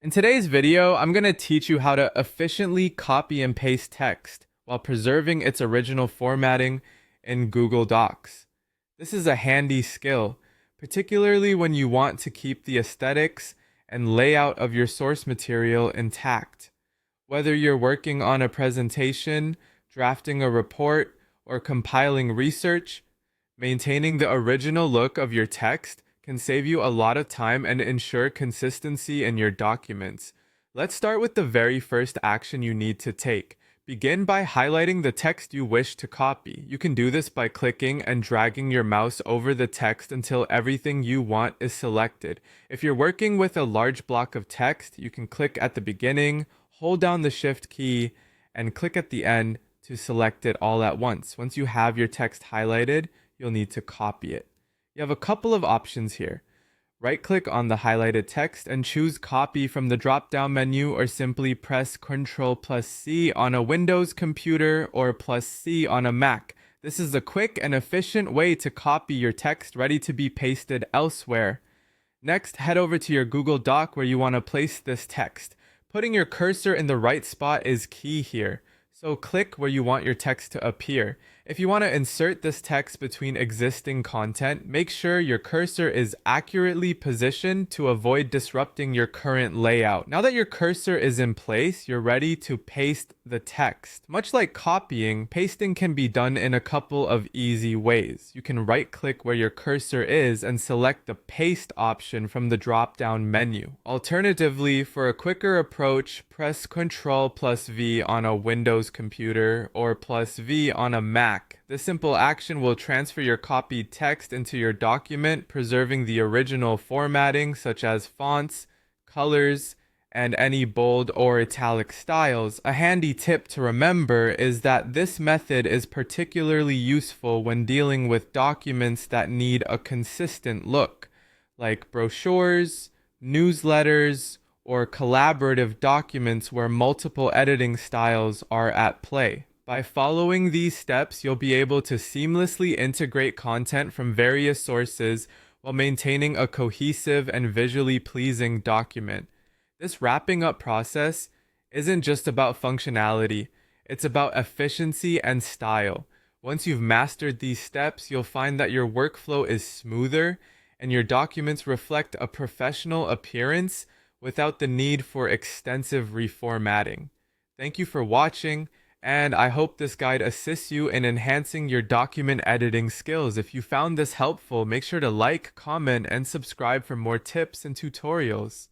In today's video, I'm going to teach you how to efficiently copy and paste text while preserving its original formatting in Google Docs. This is a handy skill, particularly when you want to keep the aesthetics and layout of your source material intact. Whether you're working on a presentation, drafting a report, or compiling research, maintaining the original look of your text can save you a lot of time and ensure consistency in your documents. Let's start with the very first action you need to take. Begin by highlighting the text you wish to copy. You can do this by clicking and dragging your mouse over the text until everything you want is selected. If you're working with a large block of text, you can click at the beginning, hold down the Shift key, and click at the end to select it all at once. Once you have your text highlighted, you'll need to copy it. You have a couple of options here. Right-click on the highlighted text and choose Copy from the drop-down menu, or simply press Ctrl+C on a Windows computer or +C on a Mac. This is a quick and efficient way to copy your text ready to be pasted elsewhere. Next, head over to your Google Doc where you want to place this text. Putting your cursor in the right spot is key here. So click where you want your text to appear. If you want to insert this text between existing content, make sure your cursor is accurately positioned to avoid disrupting your current layout. Now that your cursor is in place, you're ready to paste the text. Much like copying, pasting can be done in a couple of easy ways. You can right-click where your cursor is and select the paste option from the drop-down menu. Alternatively, for a quicker approach, press Ctrl+V on a Windows computer or +V on a Mac. This simple action will transfer your copied text into your document, preserving the original formatting such as fonts, colors, and any bold or italic styles. A handy tip to remember is that this method is particularly useful when dealing with documents that need a consistent look, like brochures, newsletters, or collaborative documents where multiple editing styles are at play. By following these steps, you'll be able to seamlessly integrate content from various sources while maintaining a cohesive and visually pleasing document. This wrapping up process isn't just about functionality, it's about efficiency and style. Once you've mastered these steps, you'll find that your workflow is smoother and your documents reflect a professional appearance without the need for extensive reformatting. Thank you for watching, and I hope this guide assists you in enhancing your document editing skills. If you found this helpful, make sure to like, comment, and subscribe for more tips and tutorials.